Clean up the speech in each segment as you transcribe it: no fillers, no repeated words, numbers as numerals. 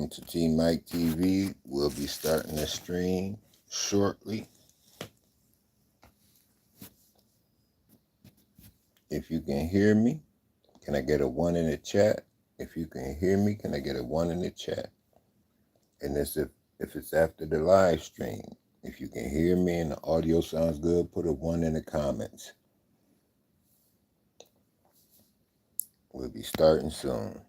Welcome to T Mike TV. We'll be starting the stream shortly. If you can hear me, can I get a 1 in the chat? If you can hear me, can I get a 1 in the chat? And this if it's after the live stream. If you can hear me and the audio sounds good, put a 1 in the comments. We'll be starting soon.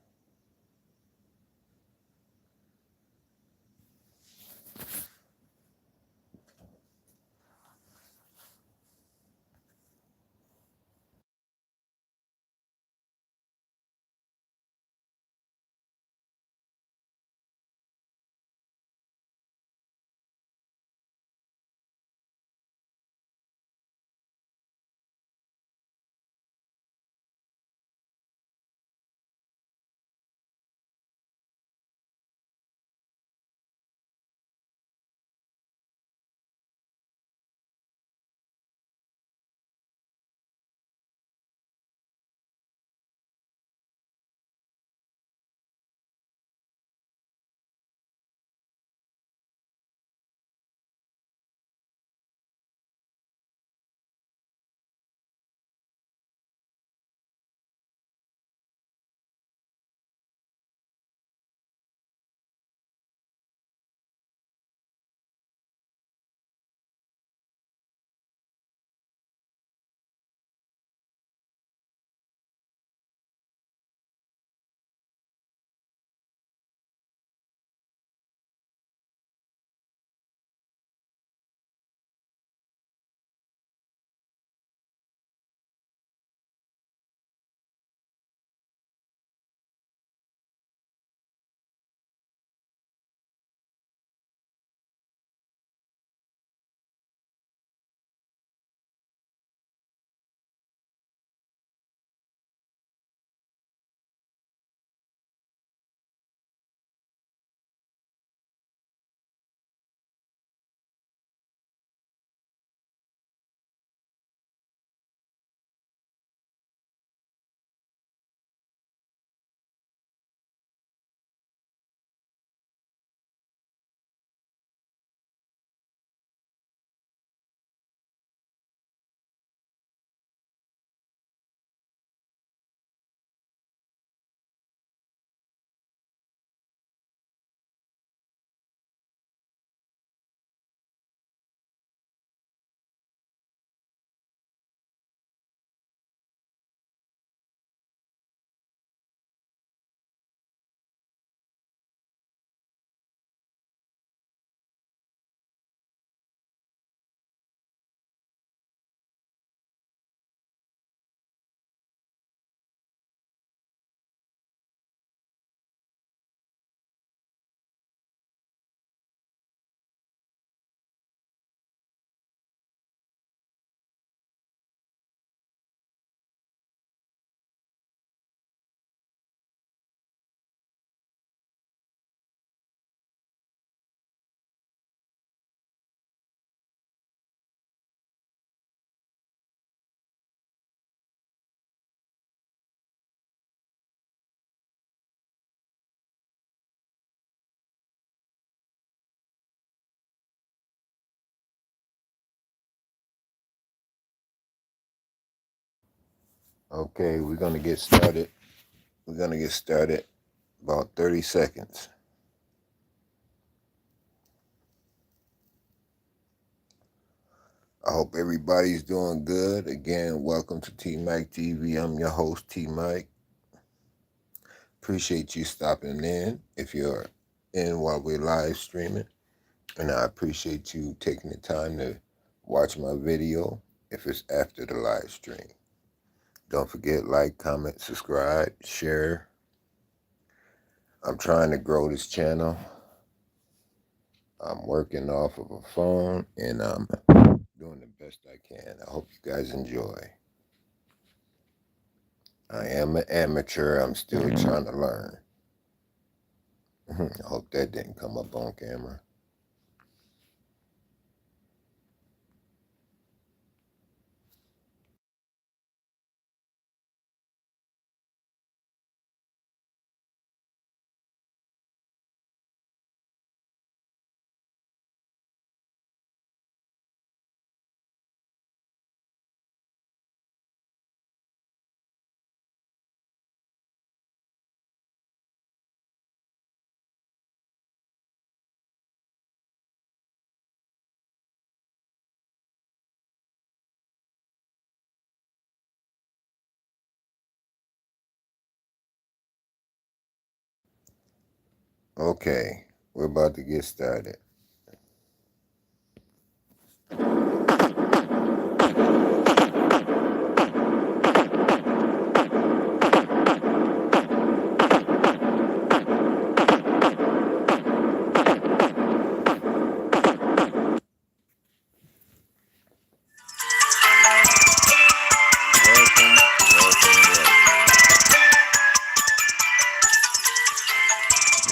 Okay, we're gonna get started. We're gonna get started about 30 seconds. I hope everybody's doing good. Again, welcome to T Mike TV. I'm your host, T Mike. Appreciate you stopping in if you're in while we're live streaming. And I appreciate you taking the time to watch my video if it's after the live stream. Don't forget, like, comment, subscribe, share. I'm trying to grow this channel. I'm working off of a phone and I'm doing the best I can. I hope you guys enjoy. I am an amateur. I'm still trying to learn. I hope that didn't come up on camera. Okay, we're about to get started.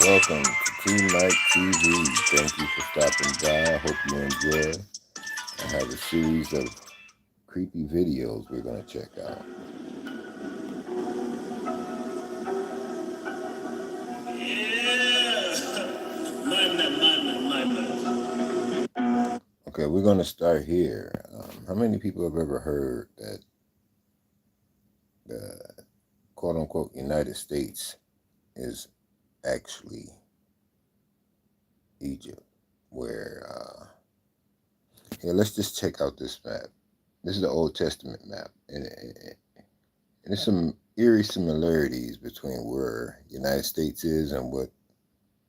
Welcome to Two Night TV. Thank you for stopping by. I hope you enjoy. I have a series of creepy videos we're going to check out. Okay, we're going to start here. How many people have ever heard that the quote-unquote United States is actually Egypt? Where, here, let's just check out this map. This is the Old Testament map. And there's some eerie similarities between where United States is and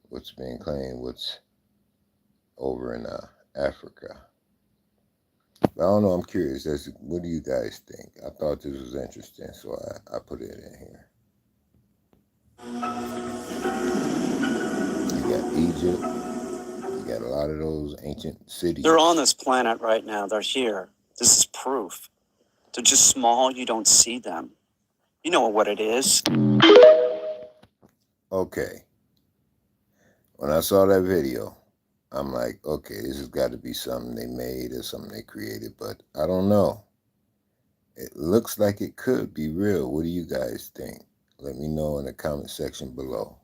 what's being claimed, what's over in Africa. But I don't know, I'm curious. What do you guys think? I thought this was interesting, so I put it in here. You got Egypt. You got a lot of those ancient cities. They're on this planet right now. They're here. This is proof. They're just small. You don't see them. You know what it is. Okay. When I saw that video, I'm like, okay, this has got to be something they made or something they created, but I don't know. It looks like it could be real. What do you guys think? Let me know in the comment section below.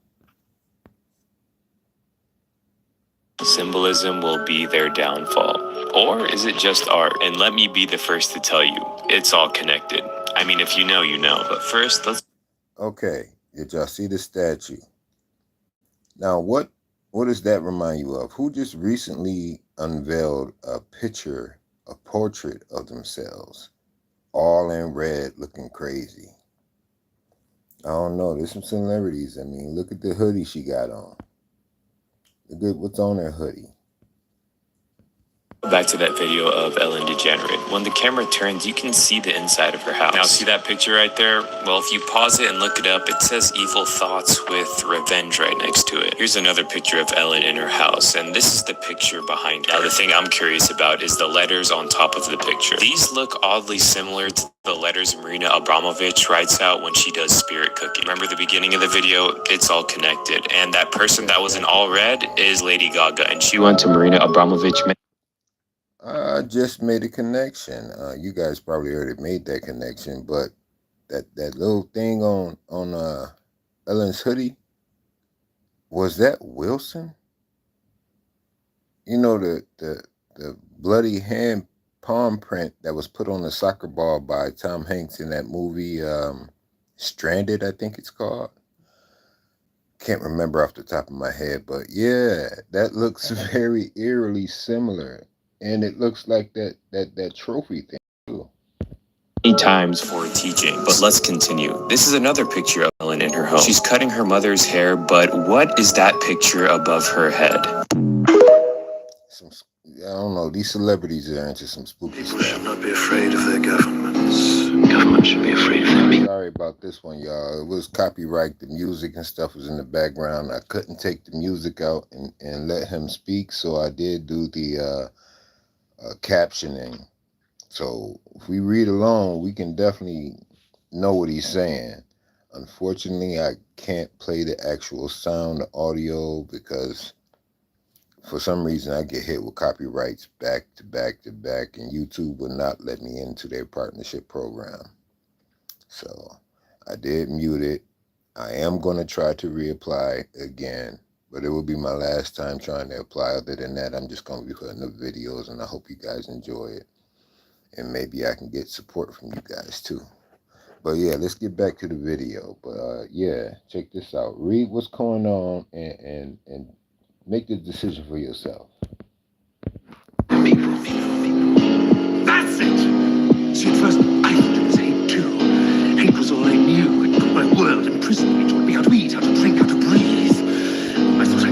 Symbolism will be their downfall. Or is it just art? And let me be the first to tell you, it's all connected. I mean, if you know, you know. But first, let's... Okay, did y'all see the statue? Now, what does that remind you of? Who just recently unveiled a portrait of themselves, all in red, looking crazy? I don't know. There's some celebrities. I mean, look at the hoodie she got on. Look at what's on her hoodie. Back to that video of Ellen DeGeneres. When the camera turns, you can see the inside of her house. Now, see that picture right there? Well, if you pause it and look it up, it says evil thoughts with revenge right next to it. Here's another picture of Ellen in her house, and this is the picture behind her. Now, the thing I'm curious about is the letters on top of the picture. These look oddly similar to the letters Marina Abramovich writes out when she does spirit cooking. Remember the beginning of the video? It's all connected. And that person that was in all red is Lady Gaga, and she went to Marina Abramovich. I just made a connection. You guys probably already made that connection, but that little thing on Ellen's hoodie, was that Wilson? You know, the bloody hand palm print that was put on the soccer ball by Tom Hanks in that movie Stranded, I think it's called. Can't remember off the top of my head, but yeah, that looks very eerily similar. And it looks like that trophy thing too. Many times for teaching, but let's continue. This is another picture of Ellen in her home. She's cutting her mother's hair, but what is that picture above her head? I don't know. These celebrities are into some spooky People stuff. should not be afraid of their governments. Government should be afraid of their people. Sorry about this one, y'all. It was copyright. The music and stuff was in the background. I couldn't take the music out and let him speak, so I did do the captioning. So if we read along, we can definitely know what he's saying. Unfortunately, I can't play the actual sound, the audio, because for some reason I get hit with copyrights back to back to back, and YouTube will not let me into their partnership program. So I did mute it. I am going to try to reapply again, but it will be my last time trying to apply. Other than that, I'm just going to be putting up videos, and I hope you guys enjoy it. And maybe I can get support from you guys too. But yeah, let's get back to the video. But yeah, check this out. Read what's going on and make the decision for yourself. People. That's it! See, at first I thought it was hate too. Hate was all I knew. It put my world in prison. It taught me how to eat, how to drink, how to breathe. I thought I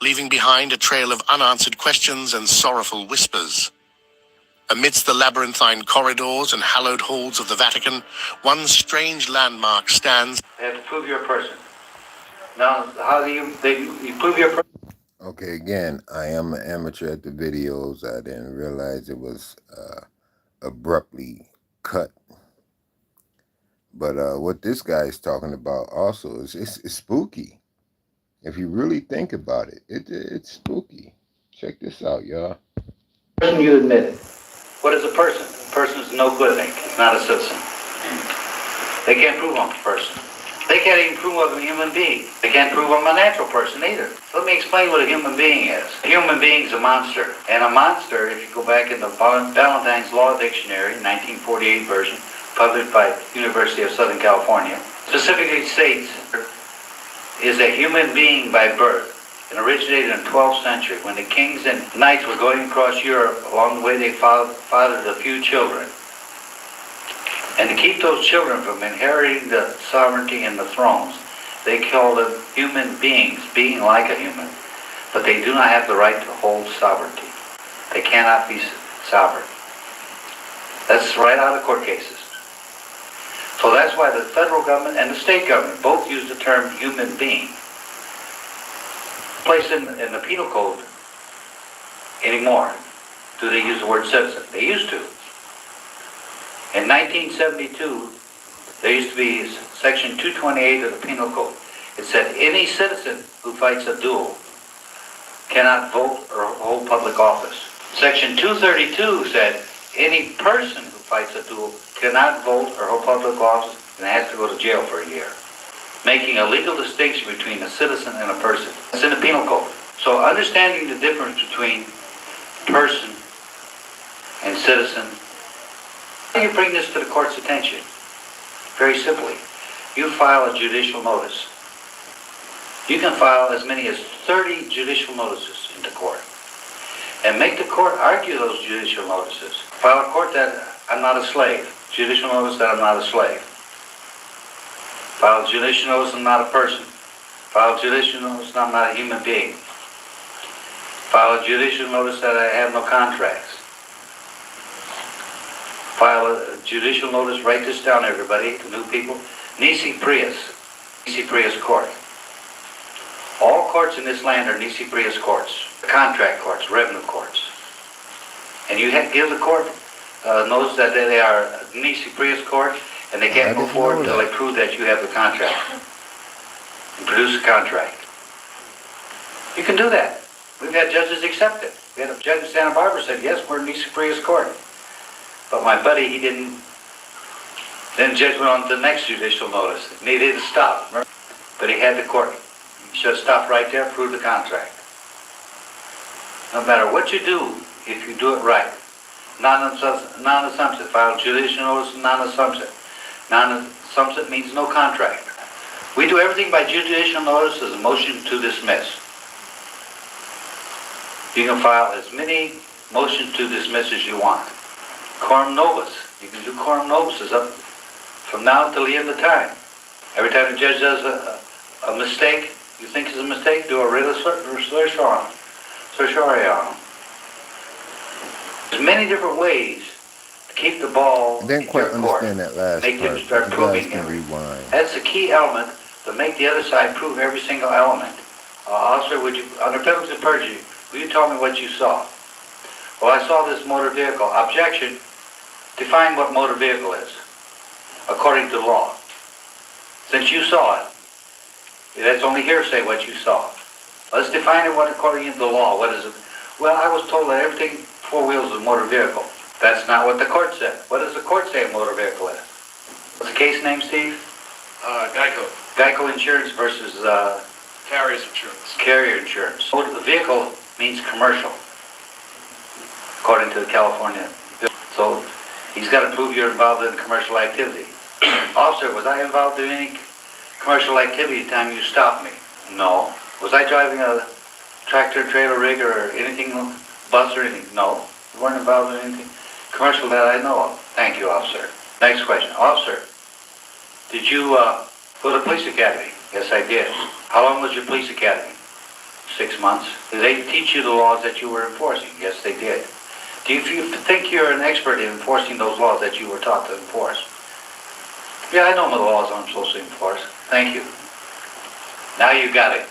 leaving behind a trail of unanswered questions and sorrowful whispers. Amidst the labyrinthine corridors and hallowed halls of the Vatican, one strange landmark stands. They have to prove you're a person. Now, how do you prove you're a person? Okay, again, I am an amateur at the videos. I didn't realize it was abruptly cut. But what this guy is talking about also is it's spooky. If you really think about it, it's spooky. Check this out, y'all. Person you admitted. What is a person? A person is no good thing. It's not a citizen. They can't prove I'm a person. They can't even prove I'm a human being. They can't prove I'm a natural person either. Let me explain what a human being is. A human being is a monster. And a monster, if you go back in the Valentine's Law Dictionary, 1948 version, published by University of Southern California, specifically states is a human being by birth and originated in the 12th century when the kings and knights were going across Europe. Along the way they fathered a few children. And to keep those children from inheriting the sovereignty and the thrones, they called them human beings, being like a human. But they do not have the right to hold sovereignty. They cannot be sovereign. That's right out of court cases. So that's why the federal government and the state government both use the term human being. Placed in the penal code anymore do they use the word citizen. They used to. In 1972, there used to be section 228 of the penal code. It said any citizen who fights a duel cannot vote or hold public office. Section 232 said any person who fights a duel cannot vote or hold public office and has to go to jail for a year, making a legal distinction between a citizen and a person. It's in the penal code. So understanding the difference between person and citizen, how do you bring this to the court's attention? Very simply, you file a judicial notice. You can file as many as 30 judicial notices into court and make the court argue those judicial notices. File a court that I'm not a slave. Judicial notice that I'm not a slave. File judicial notice I'm not a person. File judicial notice that I'm not a human being. File a judicial notice that I have no contracts. File a judicial notice, write this down everybody, the new people. Nisi Prius Court. All courts in this land are Nisi Prius courts. Contract courts, revenue courts. And you have to give the court notice that they are Nisi Prius court, and they can't move forward until they prove that you have the contract. And produce a contract. You can do that. We've had judges accept it. We had a judge in Santa Barbara said, yes, we're in Nisi Prius court. But my buddy, he didn't. Then the judge went on to the next judicial notice. And he didn't stop. Remember? But he had the court. He should have stopped right there, prove the contract. No matter what you do, if you do it right, non-assumptive, file judicial notice, non-assumptive. Non-assumptive means no contract. We do everything by judicial notice as a motion to dismiss. You can file as many motions to dismiss as you want. Quorum nobis. You can do quorum nobis up from now until the end of time. Every time the judge does a mistake, you think is a mistake, do a writ of certiorari on him. There's many different ways to keep the ball I didn't in quite your court. understand that last Make them part. start You proving guys can him. rewind. That's the key element to make the other side prove every single element. Officer, would you, under penalty of perjury, will you tell me what you saw? Well, I saw this motor vehicle. Objection. Define what motor vehicle is, according to law. Since you saw it, that's only hearsay what you saw. Let's define it according to the law. What is it? Well, I was told that everything four wheels is a motor vehicle. That's not what the court said. What does the court say a motor vehicle is? What's the case name, Steve? Geico. Geico Insurance versus Carrier's insurance. Carrier Insurance. Motor vehicle means commercial, according to the California. So he's got to prove you're involved in commercial activity. Officer, was I involved in any commercial activity the time you stopped me? No. Was I driving a tractor, trailer rig, or anything, bus or anything? No. You weren't involved in anything commercial that I know of. Thank you, officer. Next question. Officer, did you go to police academy? Yes, I did. How long was your police academy? 6 months. Did they teach you the laws that you were enforcing? Yes, they did. Do you think you're an expert in enforcing those laws that you were taught to enforce? Yeah, I know the laws I'm supposed to enforce. Thank you. Now you got it.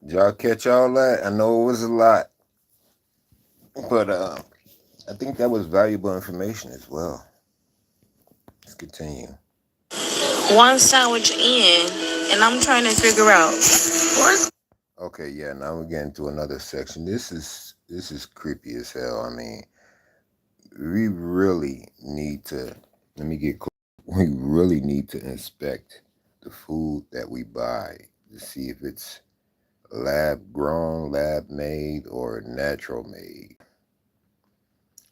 Did y'all catch all that? I know it was a lot, but I think that was valuable information as well. Let's continue. One sandwich in, and I'm trying to figure out what. Okay, yeah. Now we're getting to another section. This is creepy as hell. I mean, we really need to. Let me get clear. We really need to inspect the food that we buy to see if it's lab grown, lab made, or natural made,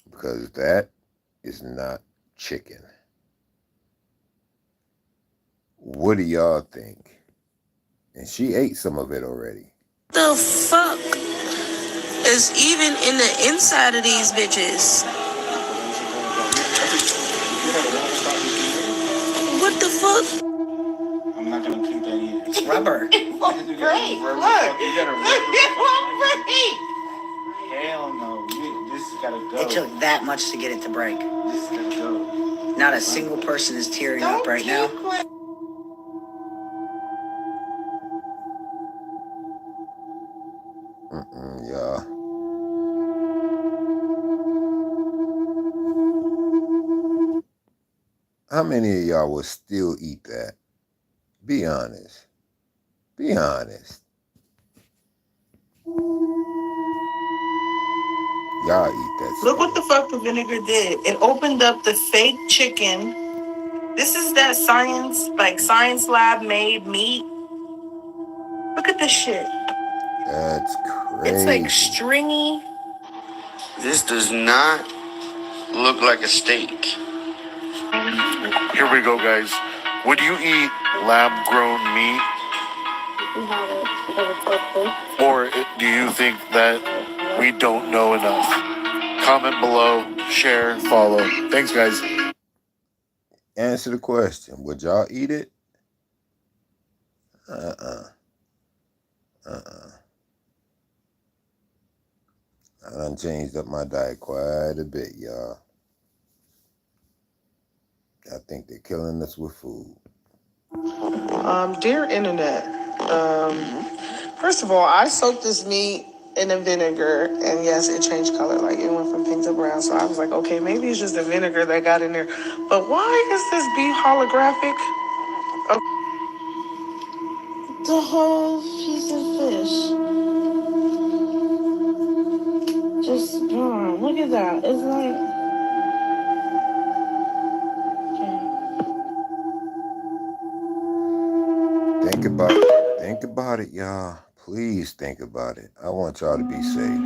because that is not chicken. What do y'all think? And she ate some of it already. The fuck is even in the inside of these bitches? What the fuck? I'm not gonna keep that in. It's rubber. It won't break. Look, you got a rubber. It won't break. Hell no. This has gotta go. It took that much to get it to break. This has gotta go. Not a single person is tearing up right now. Y'all. How many of y'all would still eat that? Be honest. Be honest. Y'all eat that. Look what the fuck the vinegar did. It opened up the fake chicken. This is that science lab made meat. Look at this shit. That's crazy. It's like stringy. This does not look like a steak. Here we go, guys. Would you eat lab-grown meat? Or do you think that we don't know enough? Comment below, share, follow. Thanks, guys. Answer the question. Would y'all eat it? I done changed up my diet quite a bit, y'all. I think they're killing us with food. Dear internet, first of all, I soaked this meat in the vinegar, and yes, it changed color. Like, it went from pink to brown. So I was like, okay, maybe it's just the vinegar that got in there. But why is this beef holographic? The whole piece of fish. Just, look at that. It's like... Think about it, y'all. Please think about it. I want y'all to be safe.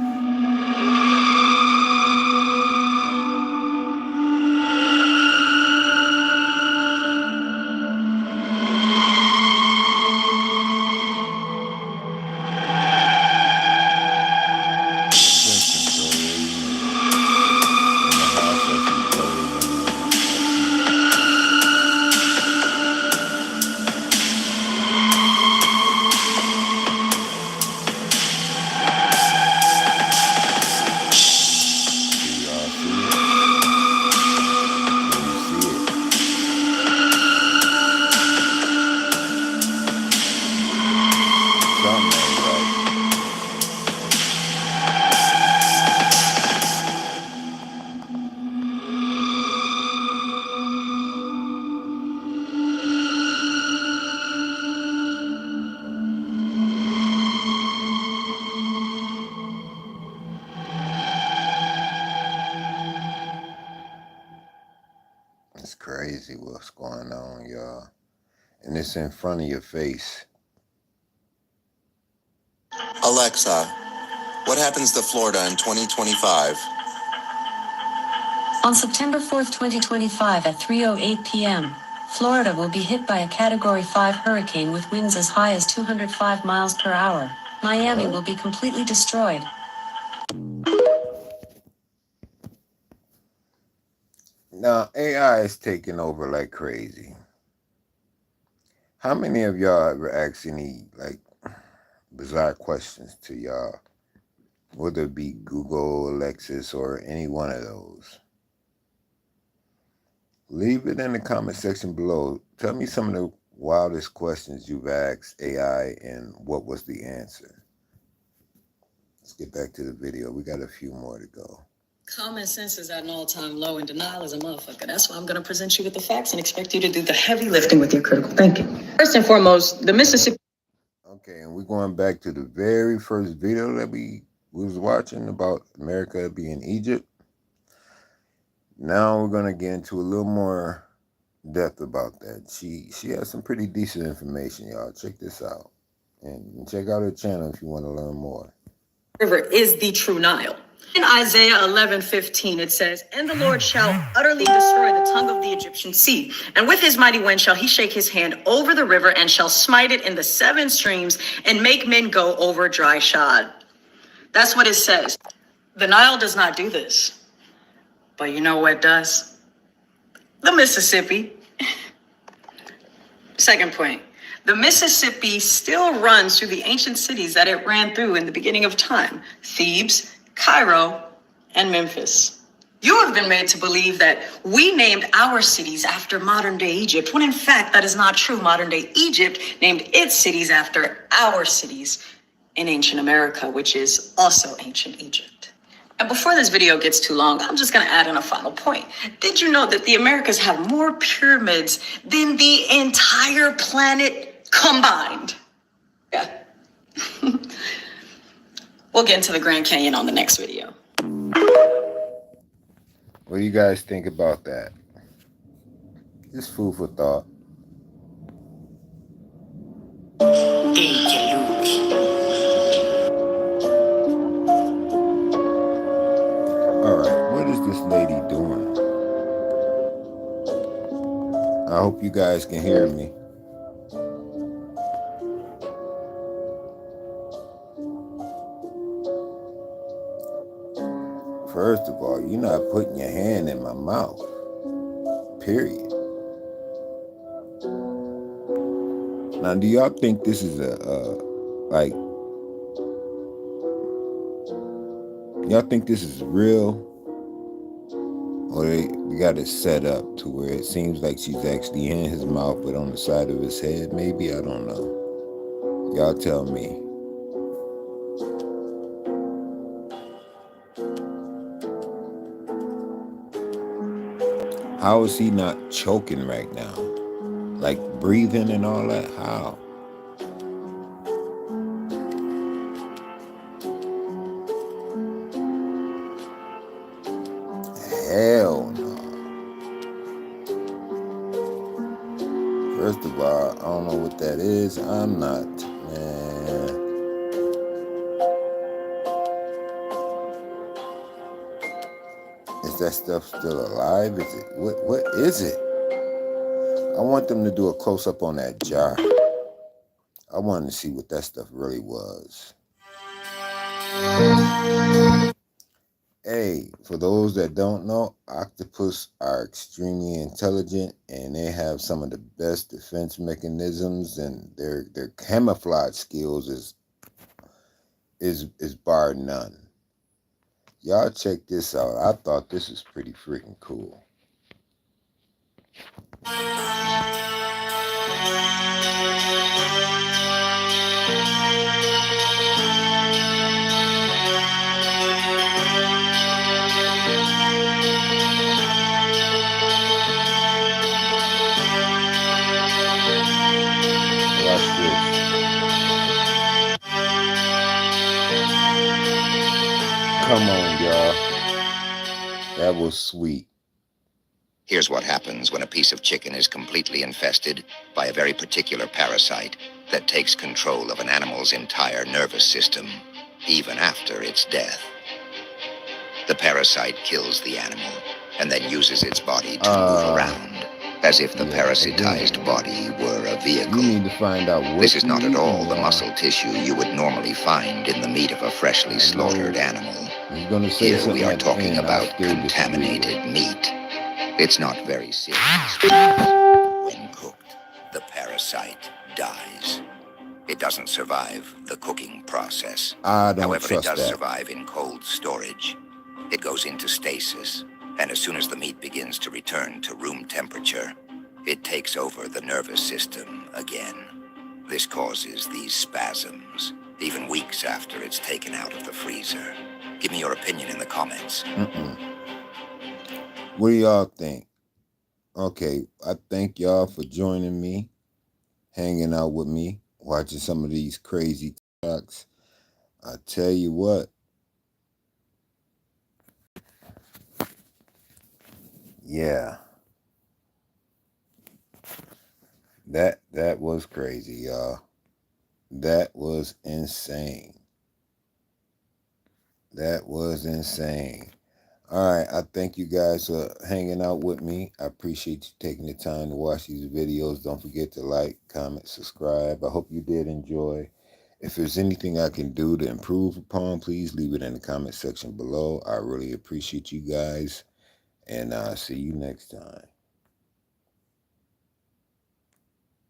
It's crazy what's going on, y'all. And it's in front of your face. Alexa, what happens to Florida in 2025? On September 4th, 2025 at 3:08 p.m., Florida will be hit by a Category 5 hurricane with winds as high as 205 miles per hour. Miami will be completely destroyed. Now, AI is taking over like crazy. How many of y'all ever asked any like bizarre questions to y'all? Whether it be Google, Alexis, or any one of those. Leave it in the comment section below. Tell me some of the wildest questions you've asked AI and what was the answer. Let's get back to the video. We got a few more to go. Common sense is at an all-time low, and denial is a motherfucker. That's why I'm going to present you with the facts and expect you to do the heavy lifting with your critical thinking. First and foremost, the Mississippi... Okay, and we're going back to the very first video that we was watching about America being Egypt. Now we're going to get into a little more depth about that. She has some pretty decent information, y'all. Check this out. And check out her channel if you want to learn more. River is the true Nile. In Isaiah 11:15, it says, "And the Lord shall utterly destroy the tongue of the Egyptian sea, and with his mighty wind shall he shake his hand over the river, and shall smite it in the 7 streams, and make men go over dry shod." That's what it says. The Nile does not do this. But you know what does? The Mississippi. Second point. The Mississippi still runs through the ancient cities that it ran through in the beginning of time. Thebes, Cairo, and Memphis. You have been made to believe that we named our cities after modern-day Egypt, when in fact that is not true. Modern-day Egypt named its cities after our cities in ancient America, which is also ancient Egypt. And before this video gets too long, I'm just going to add in a final point. Did you know that the Americas have more pyramids than the entire planet combined? Yeah. We'll get into the Grand Canyon on the next video. What do you guys think about that? Just food for thought. Alright, what is this lady doing? I hope you guys can hear me. First of all, you're not putting your hand in my mouth. Period. Now, do y'all think this is like, y'all think this is real? Or they got it set up to where it seems like she's actually in his mouth, but on the side of his head, maybe? I don't know. Y'all tell me. How is he not choking right now? Like breathing and all that? How? Hell no. First of all, I don't know what that is. I'm not, man. Is that stuff still alive? Is it? What is it? I want them to do a close-up on that jar. I wanted to see what that stuff really was. Hey, for those that don't know, octopus are extremely intelligent and they have some of the best defense mechanisms, and their camouflage skills is bar none. Y'all check this out. I thought this was pretty freaking cool. Watch this. Come on, y'all. That was sweet. Here's what happens when a piece of chicken is completely infested by a very particular parasite that takes control of an animal's entire nervous system, even after its death. The parasite kills the animal and then uses its body to move around, as if the parasitized body were a vehicle. You need to find out what this is not at all the muscle tissue you would normally find in the meat of a freshly slaughtered animal. Here we are talking about contaminated meat. It's not very serious. When cooked, the parasite parasite dies. It doesn't survive the cooking process. I don't However, it trust does that. survive in cold storage. It goes into stasis, and as soon as the meat begins to return to room temperature, it takes over the nervous system again. This causes these spasms, even weeks after it's taken out of the freezer. Give me your opinion in the comments. What do y'all think? Okay, I thank y'all for joining me, hanging out with me, watching some of these crazy TikToks. I tell you what. Yeah. That was crazy, y'all. That was insane. That was insane. All right, I thank you guys for hanging out with me. I appreciate you taking the time to watch these videos. Don't forget to like, comment, subscribe. I hope you did enjoy. If there's anything I can do to improve upon, please leave it in the comment section below. I really appreciate you guys, and I'll see you next time.